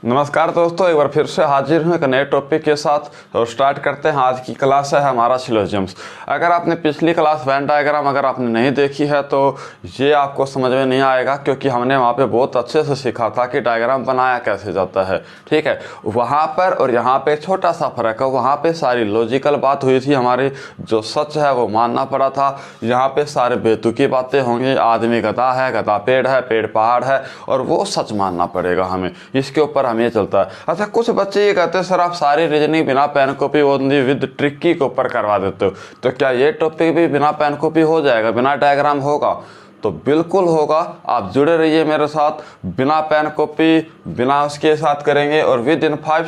नमस्कार दोस्तों, एक बार फिर से हाजिर हूँ एक नए टॉपिक के साथ और स्टार्ट करते हैं। आज की क्लास है हमारा सिलोजिम्स। अगर आपने पिछली क्लास वेन डायग्राम अगर आपने नहीं देखी है तो ये आपको समझ में नहीं आएगा, क्योंकि हमने वहाँ पे बहुत अच्छे से सीखा था कि डायग्राम बनाया कैसे जाता है। ठीक है, वहाँ पर और यहाँ पे छोटा सा फ़र्क है। वहाँ पे सारी लॉजिकल बात हुई थी, हमारी जो सच है वो मानना पड़ा था। यहाँ पे सारे बेतुकी बातें होंगी, आदमी गधा है, गधा पेड़ है, पेड़ पहाड़ है, और वो सच मानना पड़ेगा हमें। इसके ऊपर ये चलता है। अच्छा, कुछ बच्चे ये कहते हैं सर आप सारी रीजनिंग बिना pen copy only with tricky के ऊपर करवा देते हो, तो क्या ये टॉपिक भी बिना पेन कॉपी हो जाएगा, बिना डायग्राम होगा? तो बिल्कुल होगा। आप जुड़े रहिए मेरे साथ। बिना पेन कॉपी बिना उसके साथ करेंगे और विद इन 5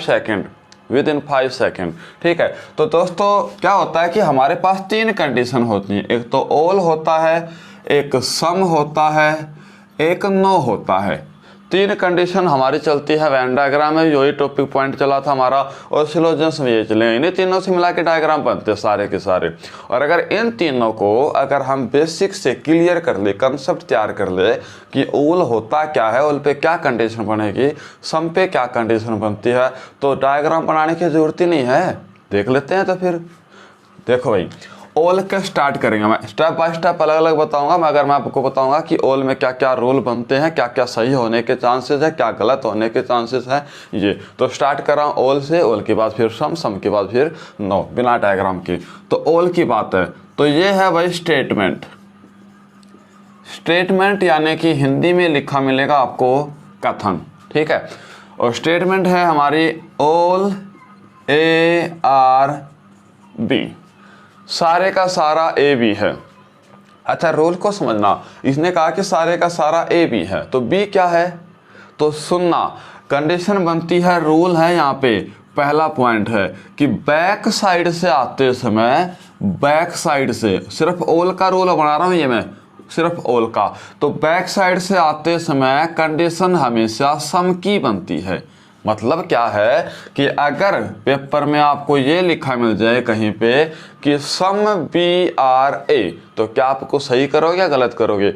सेकेंड। ठीक है, तो दोस्तों क्या होता है कि हमारे पास 3 कंडीशन होती हैं। एक तो ऑल होता है, एक सम होता है, एक नो होता है। 3 कंडीशन हमारी चलती है वेन डायग्राम में। यही टॉपिक पॉइंट चला था हमारा, और सिलोजिम्स में ये चले। इन्हीं तीनों से मिला के डायग्राम बनते हैं सारे के सारे। और अगर इन तीनों को अगर हम बेसिक से क्लियर कर ले, कंसेप्ट तैयार कर ले कि ऑल होता क्या है, ऑल पे क्या कंडीशन बनेगी, सम पे क्या कंडीशन बनती है, तो डायग्राम बनाने की जरूरत ही नहीं है। देख लेते हैं। तो फिर देखो भाई, ऑल के स्टार्ट करेंगे। मैं स्टेप बाय स्टेप अलग अलग बताऊंगा। मगर मैं आपको बताऊंगा कि ऑल में क्या क्या रूल बनते हैं, क्या क्या सही होने के चांसेस है, क्या गलत होने के चांसेस है। ये तो स्टार्ट कर रहा हूँ ऑल से। ऑल के बाद फिर सम के बाद फिर नो, बिना डायग्राम की। तो ऑल की बात है तो ये है भाई स्टेटमेंट यानी कि हिंदी में लिखा मिलेगा आपको कथन। ठीक है, और स्टेटमेंट है हमारी ऑल ARB, सारे का सारा ए बी है। अच्छा, रोल को समझना। इसने कहा कि सारे का सारा ए बी है, तो बी क्या है? तो सुनना, कंडीशन बनती है, रूल है यहाँ पे। पहला पॉइंट है कि बैक साइड से आते समय, बैक साइड से, सिर्फ ऑल का रूल बना रहा हूँ ये मैं, सिर्फ ऑल का। तो बैक साइड से आते समय कंडीशन हमेशा सम की बनती है। मतलब क्या है कि अगर पेपर में आपको ये लिखा मिल जाए कहीं पे कि सम BRA, तो क्या आपको सही करोगे या गलत करोगे?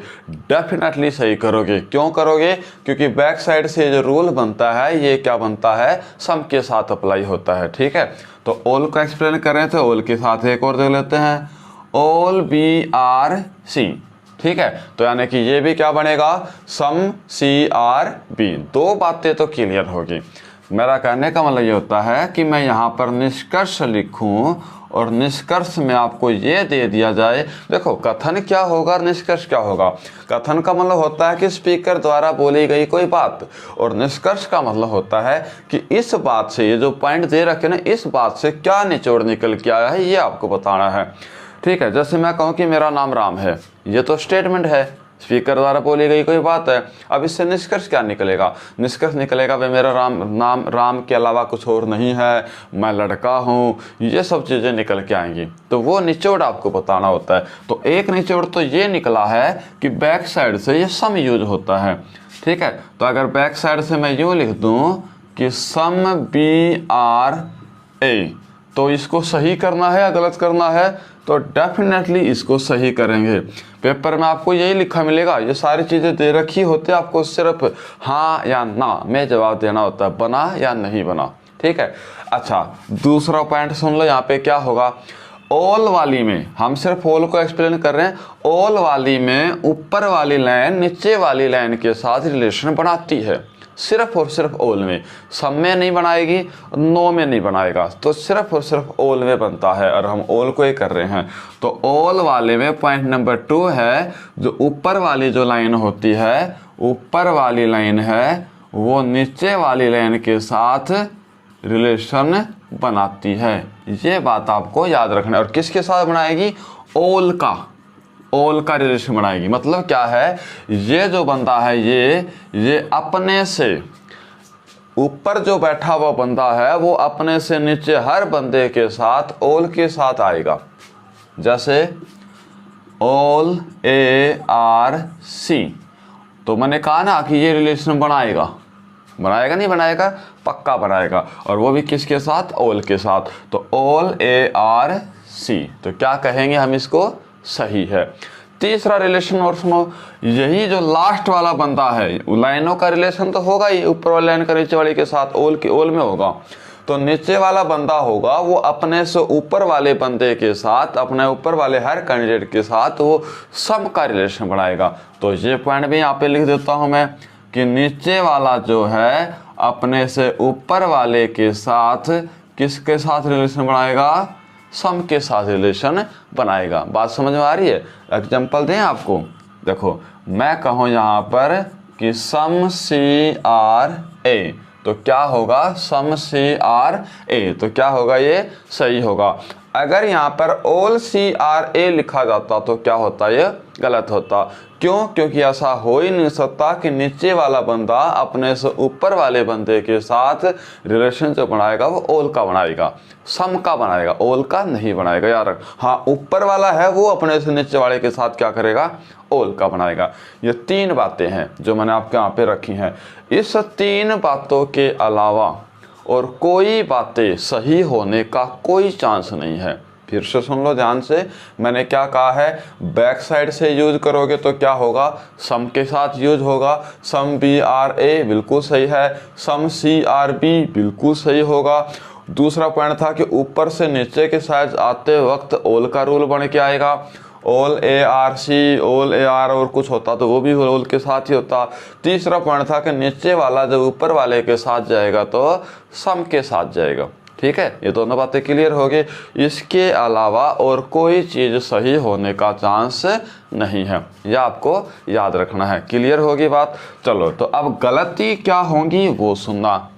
डेफिनेटली सही करोगे। क्यों करोगे? क्योंकि बैक साइड से जो रूल बनता है ये क्या बनता है, सम के साथ अप्लाई होता है। ठीक है, तो ऑल को एक्सप्लेन करें तो ऑल के साथ एक और देख लेते हैं, ऑल BRC। ठीक है, तो यानी कि ये भी क्या बनेगा, सम CRB। 2 बातें तो क्लियर होगी। मेरा कहने का मतलब ये होता है कि मैं यहाँ पर निष्कर्ष लिखूं और निष्कर्ष में आपको ये दे दिया जाए। देखो, कथन क्या होगा और निष्कर्ष क्या होगा। कथन का मतलब होता है कि स्पीकर द्वारा बोली गई कोई बात, और निष्कर्ष का मतलब होता है कि इस बात से, ये जो पॉइंट दे रखे ना, इस बात से क्या निचोड़ निकल के आया है ये आपको बताना है। ठीक है, जैसे मैं कहूँ कि मेरा नाम राम है, ये तो स्टेटमेंट है, स्पीकर द्वारा बोली गई कोई बात है। अब इससे निष्कर्ष क्या निकलेगा? निष्कर्ष निकलेगा भाई मेरा नाम राम के अलावा कुछ और नहीं है, मैं लड़का हूँ, ये सब चीज़ें निकल के आएंगी। तो वो निचोड़ आपको बताना होता है। तो एक निचोड़ तो ये निकला है कि बैक साइड से ये सम यूज होता है। ठीक है, तो अगर बैक साइड से मैं यूँ लिख दूँ कि सम BRA, तो इसको सही करना है या गलत करना है? तो डेफिनेटली इसको सही करेंगे। पेपर में आपको यही लिखा मिलेगा, ये सारी चीज़ें दे रखी होती है, आपको सिर्फ हाँ या ना में जवाब देना होता है, बना या नहीं बना। ठीक है, अच्छा दूसरा पॉइंट सुन लो। यहाँ पे क्या होगा, ऑल वाली में हम सिर्फ ऑल को एक्सप्लेन कर रहे हैं। ऑल वाली में ऊपर वाली लाइन नीचे वाली लाइन के साथ रिलेशन बनाती है, सिर्फ और सिर्फ ऑल में। सम में नहीं बनाएगी, नो में नहीं बनाएगा, तो सिर्फ और सिर्फ ऑल में बनता है, और हम ऑल को ही कर रहे हैं। तो ऑल वाले में पॉइंट नंबर 2 है, जो ऊपर वाली जो लाइन होती है, ऊपर वाली लाइन है, वो नीचे वाली लाइन के साथ रिलेशन बनाती है। ये बात आपको याद रखना है। और किसके साथ बनाएगी? ऑल का रिलेशन बनाएगी। मतलब क्या है, ये जो बंदा है ये अपने से ऊपर जो बैठा हुआ बंदा है वो अपने से नीचे हर बंदे के साथ ऑल के साथ आएगा। जैसे ऑल ARC, तो मैंने कहा ना कि ये रिलेशन बनाएगा नहीं बनाएगा? पक्का बनाएगा। और वो भी किसके साथ? ऑल के साथ। तो ऑल ARC, तो क्या कहेंगे हम इसको? सही है। तीसरा रिलेशन और सुनो, यही जो लास्ट वाला बंदा है, लाइनों का रिलेशन तो होगा ही, ऊपर वाली लाइन का नीचे वाली के साथ ओल की ओल में होगा। तो नीचे वाला बंदा होगा वो अपने से ऊपर वाले बंदे के साथ, अपने ऊपर वाले हर कैंडिडेट के साथ वो सम का रिलेशन बनाएगा। तो ये पॉइंट भी यहाँ पे लिख देता हूँ मैं कि नीचे वाला जो है अपने से ऊपर वाले के साथ किसके साथ रिलेशन बनाएगा, सम के साथ रिलेशन बनाएगा। बात समझ में आ रही है? एग्जाम्पल दें आपको, देखो मैं कहूँ यहाँ पर कि सम CRA, तो क्या होगा, सम CRA, तो क्या होगा, ये सही होगा। अगर यहाँ पर ऑल CRA लिखा जाता तो क्या होता, ये गलत होता। क्यों? क्योंकि ऐसा हो ही नहीं सकता कि नीचे वाला बंदा अपने से ऊपर वाले बंदे के साथ रिलेशन जो बनाएगा वो ऑल का बनाएगा, सम का बनाएगा, ऑल का नहीं बनाएगा यार। हाँ, ऊपर वाला है वो अपने से नीचे वाले के साथ क्या करेगा, ऑल का बनाएगा। ये 3 बातें हैं जो मैंने आपके यहाँ पे रखी हैं। इस 3 बातों के अलावा और कोई बातें सही होने का कोई चांस नहीं है। फिर से सुन लो ध्यान से, मैंने क्या कहा है, बैक साइड से यूज करोगे तो क्या होगा, सम के साथ यूज होगा। सम BRA बिल्कुल सही है, सम CRB बिल्कुल सही होगा। दूसरा पॉइंट था कि ऊपर से नीचे के साइड आते वक्त ऑल का रूल बन के आएगा। ऑल ARC, ऑल AR और कुछ होता तो वो भी ऑल के साथ ही होता। तीसरा पॉइंट था कि नीचे वाला जब ऊपर वाले के साथ जाएगा तो सम के साथ जाएगा। ठीक है, ये दोनों बातें क्लियर हो गई। इसके अलावा और कोई चीज़ सही होने का चांस नहीं है, यह आपको याद रखना है। क्लियर होगी बात? चलो, तो अब गलती क्या होंगी वो सुनना।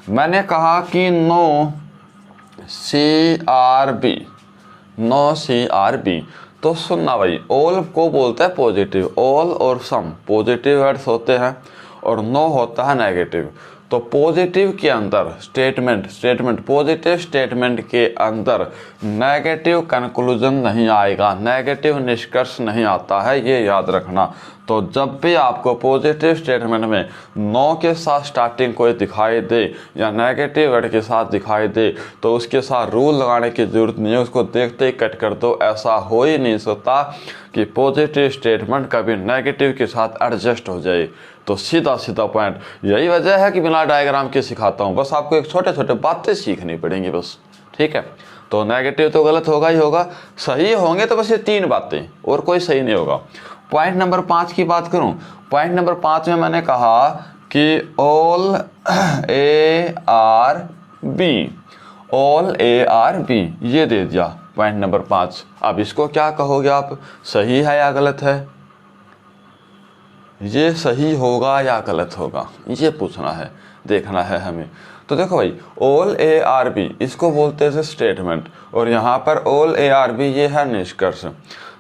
मैंने कहा कि नो CRB, तो सुनना भाई, ऑल को बोलते हैं पॉजिटिव, ऑल और सम पॉजिटिव वर्ड्स होते हैं और नो होता है नेगेटिव। तो पॉजिटिव के अंदर स्टेटमेंट पॉजिटिव स्टेटमेंट के अंदर नेगेटिव कंक्लूजन नहीं आएगा, नेगेटिव निष्कर्ष नहीं आता है, ये याद रखना। तो जब भी आपको पॉजिटिव स्टेटमेंट में नो के साथ स्टार्टिंग कोई दिखाई दे या नेगेटिव वर्ड के साथ दिखाई दे तो उसके साथ रूल लगाने की जरूरत नहीं है, उसको देखते ही कट कर दो। ऐसा हो ही नहीं सकता कि पॉजिटिव स्टेटमेंट कभी नेगेटिव के साथ एडजस्ट हो जाए। तो सीधा पॉइंट, यही वजह है कि बिना डायग्राम के सिखाता हूँ, बस आपको एक छोटे छोटे बातें सीखनी पड़ेंगी बस। ठीक है, तो नेगेटिव तो गलत होगा ही होगा, सही होंगे तो बस ये 3 बातें, और कोई सही नहीं होगा। पॉइंट नंबर 5 की बात करूं, पॉइंट नंबर 5 में मैंने कहा कि ऑल ARB, ये दे दिया पॉइंट नंबर 5। अब इसको क्या कहोगे आप, सही है या गलत है, ये सही होगा या गलत होगा, ये पूछना है, देखना है हमें। तो देखो भाई, ऑल ARB इसको बोलते हैं स्टेटमेंट, और यहाँ पर ऑल ARB ये है निष्कर्ष।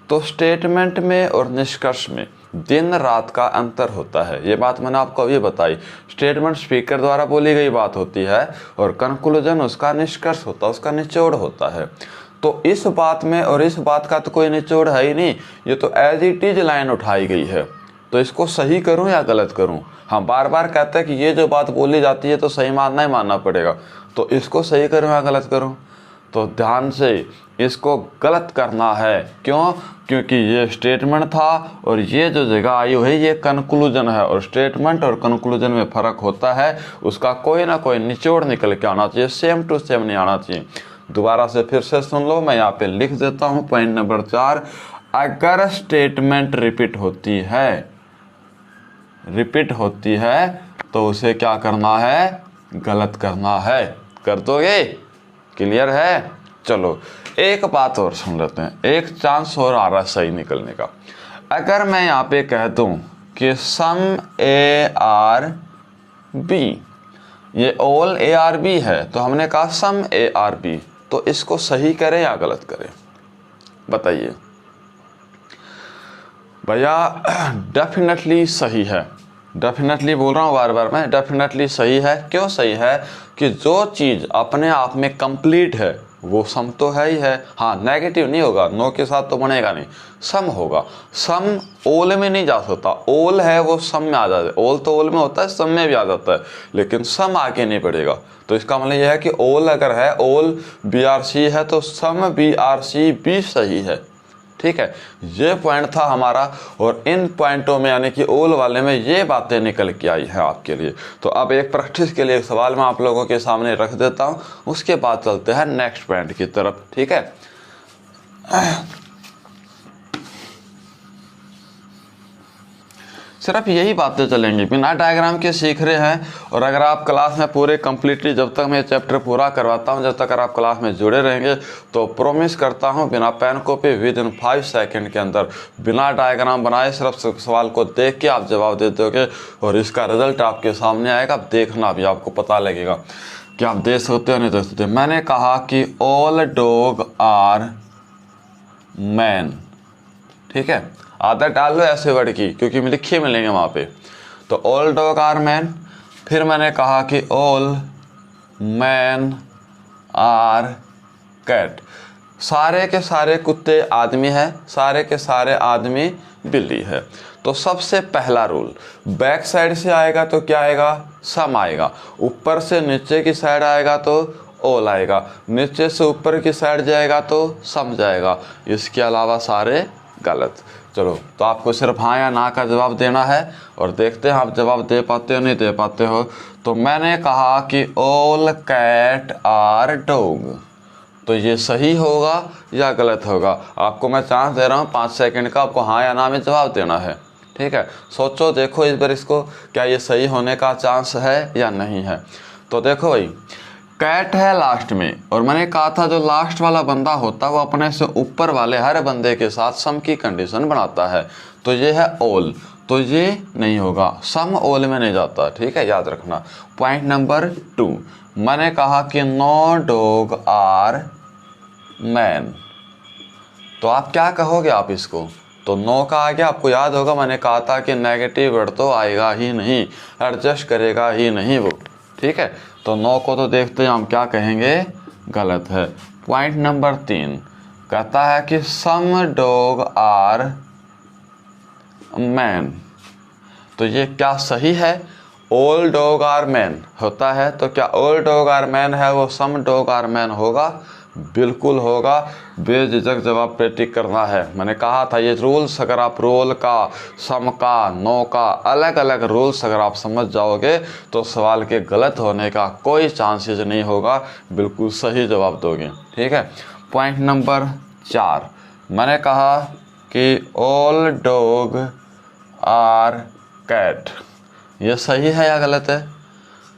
तो स्टेटमेंट में और निष्कर्ष में दिन रात का अंतर होता है, ये बात मैंने आपको अभी बताई। स्टेटमेंट स्पीकर द्वारा बोली गई बात होती है और कंक्लूजन उसका निष्कर्ष होता है, उसका निचोड़ होता है। तो इस बात में और इस बात का तो कोई निचोड़ है ही नहीं, ये तो एज इट इज लाइन उठाई गई है। तो इसको सही करूं या गलत करूं? हाँ, बार बार कहते हैं कि ये जो बात बोली जाती है तो सही मानना ही मानना पड़ेगा, तो इसको सही करूं या गलत करूं? तो ध्यान से इसको गलत करना है। क्यों? क्योंकि ये स्टेटमेंट था और ये जो जगह आई हुई है ये कंक्लूजन है, और स्टेटमेंट और कंक्लूजन में फ़र्क होता है, उसका कोई ना कोई निचोड़ निकल के आना चाहिए, सेम टू सेम नहीं आना चाहिए। दोबारा से फिर से सुन लो, मैं यहाँ पे लिख देता हूँ पॉइंट नंबर 4। अगर स्टेटमेंट रिपीट होती है तो उसे क्या करना है, गलत करना है। कर दोगे? क्लियर है? चलो एक बात और सुन लेते हैं, एक चांस और आ रहा है सही निकलने का। अगर मैं यहाँ पे कह दूं कि सम ARB, ये ऑल ARB है, तो हमने कहा सम ARB, तो इसको सही करें या गलत करें, बताइए भैया। डेफिनेटली सही है, डेफिनेटली बोल रहा हूँ बार बार मैं, डेफिनेटली सही है। क्यों सही है? कि जो चीज़ अपने आप में कंप्लीट है वो सम तो है ही है। हाँ, नेगेटिव नहीं होगा, नो के साथ तो बनेगा नहीं, सम होगा। सम ओल में नहीं जा सकता, ओल है वो सम में आ जाता है, ओल तो ओल में होता है, सम में भी आ जाता है, लेकिन सम आगे नहीं बढ़ेगा। तो इसका मतलब यह है कि ओल अगर है, ओल BRC है, तो सम BRC भी सही है। ठीक है, ये पॉइंट था हमारा। और इन पॉइंटों में यानी कि ओल वाले में ये बातें निकल के आई है आपके लिए। तो अब एक प्रैक्टिस के लिए एक सवाल मैं आप लोगों के सामने रख देता हूँ, उसके बाद चलते हैं नेक्स्ट पॉइंट की तरफ। ठीक है, सिर्फ यही बातें चलेंगी, बिना डायग्राम के सीख रहे हैं। और अगर आप क्लास में पूरे कंप्लीटली, जब तक मैं चैप्टर पूरा करवाता हूं, जब तक अगर आप क्लास में जुड़े रहेंगे, तो प्रॉमिस करता हूं बिना pen copy within 5 second के अंदर, बिना डायग्राम बनाए, सिर्फ सवाल को देख के आप जवाब दे दोगे और इसका रिजल्ट आपके सामने आएगा। आप देखना भी, आपको पता लगेगा कि आप दे सकते हो नहीं दे सकते। मैंने कहा कि ऑल डॉग आर मैन, ठीक है, आदत डाल लो ऐसे वर्ड की, क्योंकि लिखे मिलेंगे वहाँ पे। तो ऑल डॉग आर मैन, फिर मैंने कहा कि ऑल मैन आर कैट, सारे के सारे कुत्ते आदमी है, सारे के सारे आदमी बिल्ली है। तो सबसे पहला रूल, बैक साइड से आएगा तो क्या आएगा, सम आएगा। ऊपर से नीचे की साइड आएगा तो ऑल आएगा, नीचे से ऊपर की साइड जाएगा तो सम जाएगा। इसके अलावा सारे गलत। चलो, तो आपको सिर्फ हाँ या ना का जवाब देना है और देखते हैं आप जवाब दे पाते हो नहीं दे पाते हो। तो मैंने कहा कि ऑल कैट आर डॉग, तो ये सही होगा या गलत होगा? आपको मैं चांस दे रहा हूँ 5 सेकंड का, आपको हाँ या ना में जवाब देना है। ठीक है, सोचो, देखो इस बार इसको, क्या ये सही होने का चांस है या नहीं है। तो देखो भाई, कैट है लास्ट में, और मैंने कहा था जो लास्ट वाला बंदा होता है वो अपने से ऊपर वाले हर बंदे के साथ सम की कंडीशन बनाता है। तो ये है ऑल, तो ये नहीं होगा, सम ऑल में नहीं जाता। ठीक है, याद रखना। पॉइंट नंबर 2, मैंने कहा कि नो डॉग आर मैन, तो आप क्या कहोगे आप इसको? तो नो का आगे आपको याद होगा, मैंने कहा था कि नेगेटिव वर्ड तो आएगा ही नहीं, एडजस्ट करेगा ही नहीं वो। ठीक है, तो नो को तो देखते हैं हम क्या कहेंगे, गलत है। पॉइंट नंबर 3 कहता है कि सम डॉग आर मैन, तो ये क्या सही है? ऑल डॉग आर मैन होता है, तो क्या ऑल डॉग आर मैन है वो सम डॉग आर मैन होगा? बिल्कुल होगा। बेझिझक जवाब पे टिक करना है। मैंने कहा था ये रूल्स, अगर आप रोल का, सम का, नो का अलग अलग रूल्स अगर आप समझ जाओगे तो सवाल के गलत होने का कोई चांसेस नहीं होगा, बिल्कुल सही जवाब दोगे। ठीक है, पॉइंट नंबर 4, मैंने कहा कि ऑल डॉग आर कैट, ये सही है या गलत है?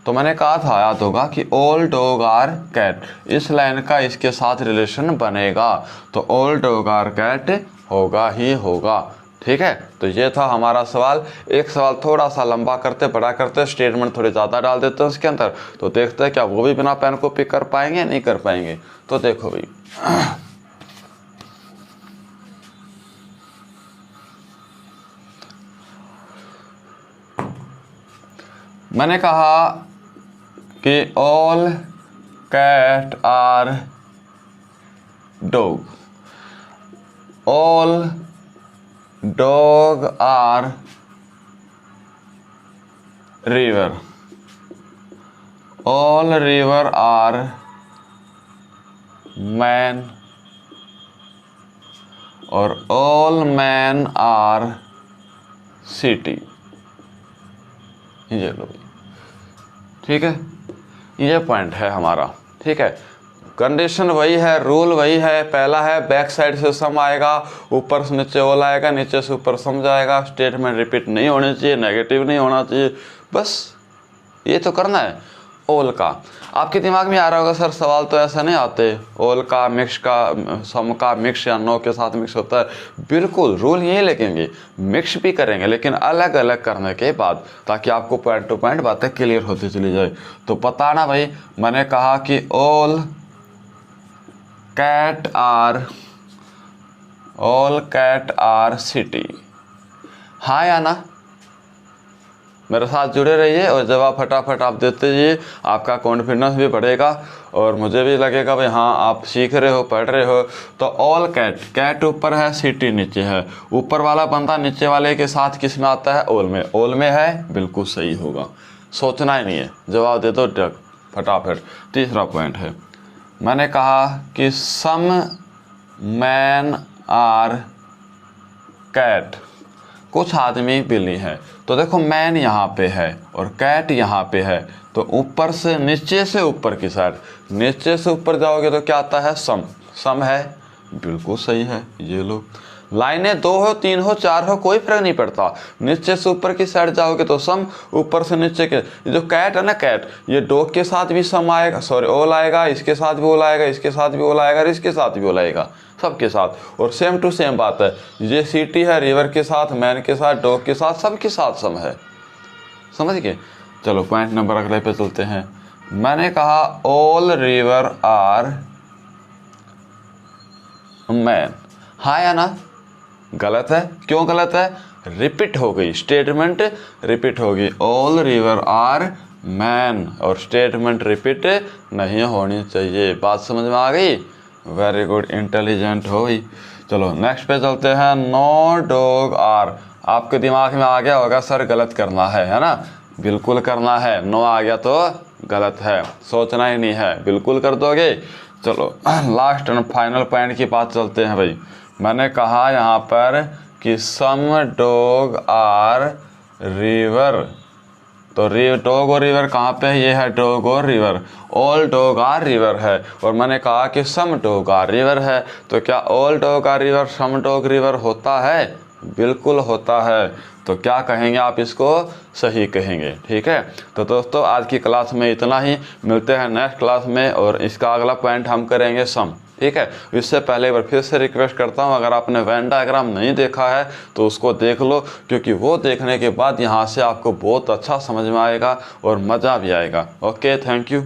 तो मैंने कहा था, याद होगा, कि ऑल डॉग आर कैट, इस लाइन का इसके साथ रिलेशन बनेगा, तो ऑल डॉग आर कैट होगा ही होगा। ठीक है, तो ये था हमारा सवाल। एक सवाल थोड़ा सा लंबा करते, बड़ा करते, स्टेटमेंट थोड़े ज़्यादा डाल देते हैं उसके अंदर, तो देखते हैं क्या वो भी बिना पेन कॉपी कर पाएंगे, नहीं कर पाएंगे। तो देखो भाई, मैंने कहा कि all cat are dog, all dog are river, all river are man, और ऑल मैन आर सिटी। ये लो, ठीक है, ये पॉइंट है हमारा। ठीक है, कंडीशन वही है, रूल वही है। पहला है बैक साइड से सम आएगा, ऊपर से नीचे ऑल आएगा, नीचे से ऊपर सम जाएगा। स्टेटमेंट रिपीट नहीं होनी चाहिए, नेगेटिव नहीं होना चाहिए, बस ये तो करना है। ऑल का आपके दिमाग में आ रहा होगा, सर सवाल तो ऐसा नहीं आते, ऑल का मिक्स का, सम का मिक्स या नो के साथ मिक्स होता है। बिल्कुल रूल यही लिखेंगे, मिक्स भी करेंगे लेकिन अलग अलग करने के बाद, ताकि आपको पॉइंट टू पॉइंट बातें क्लियर होती चली जाए। तो बताना भाई, मैंने कहा कि ऑल कैट आर सिटी, हाँ या ना? मेरे साथ जुड़े रहिए और जवाब फटाफट आप देते जाइए, आपका कॉन्फिडेंस भी बढ़ेगा और मुझे भी लगेगा भाई हाँ आप सीख रहे हो, पढ़ रहे हो। तो ऑल कैट, कैट ऊपर है, सिटी नीचे है, ऊपर वाला बंदा नीचे वाले के साथ किस में आता है? ऑल में। ऑल में है, बिल्कुल सही होगा, सोचना ही नहीं है, जवाब दे दो फटाफट। तीसरा पॉइंट है, मैंने कहा कि सम मैन आर कैट। कुछ आदमी बिल्ली है। तो देखो मैन यहाँ पे है और कैट यहाँ पे है, तो ऊपर से नीचे से ऊपर की साइड, नीचे से ऊपर जाओगे तो क्या आता है, सम। सम है, बिल्कुल सही है। ये लो, लाइनें 2 हो 3 हो 4 हो कोई फर्क नहीं पड़ता, नीचे से ऊपर की साइड जाओगे तो सम, ऊपर से नीचे के। ये जो कैट है ना, कैट, ये डॉग के साथ भी सम आएगा, सॉरी ओल आएगा, इसके साथ भी ओल आएगा, इसके साथ भी ओल आएगा और इसके साथ भी ओल आएगा, सबके साथ। और सेम टू सेम बात है, ये सिटी है, रिवर के साथ, मैन के साथ, डॉग के साथ, सबके साथ सम है। समझ गए। चलो पॉइंट नंबर अगले पे चलते हैं। मैंने कहा ऑल रिवर आर मैन, हाँ या ना? गलत है। क्यों गलत है? रिपीट हो गई, स्टेटमेंट रिपीट हो गई। ऑल रिवर आर मैन, और स्टेटमेंट रिपीट नहीं होनी चाहिए। बात समझ में आ गई? वेरी गुड, इंटेलिजेंट हो गई। चलो नेक्स्ट पे चलते हैं। नो डॉग आर, आपके दिमाग में आ गया होगा सर गलत करना है ना? बिल्कुल करना है। नो आ गया तो गलत है, सोचना ही नहीं है, बिल्कुल कर दोगे। चलो लास्ट एंड फाइनल पॉइंट की बात चलते हैं भाई। मैंने कहा यहाँ पर कि सम डॉग आर रिवर, तो डॉग और रिवर कहाँ पे है? ये है डॉग और river. All dog are river है, और मैंने कहा कि सम डॉग आर रिवर है, तो क्या all dog are river some dog river होता है? बिल्कुल होता है। तो क्या कहेंगे आप इसको? सही कहेंगे। ठीक है, तो दोस्तों आज की क्लास में इतना ही, मिलते हैं नेक्स्ट क्लास में, और इसका अगला पॉइंट हम करेंगे सम। ठीक है, इससे पहले एक बार फिर से रिक्वेस्ट करता हूँ, अगर आपने वेन डायग्राम नहीं देखा है तो उसको देख लो, क्योंकि वो देखने के बाद यहाँ से आपको बहुत अच्छा समझ में आएगा और मज़ा भी आएगा। Okay, thank you.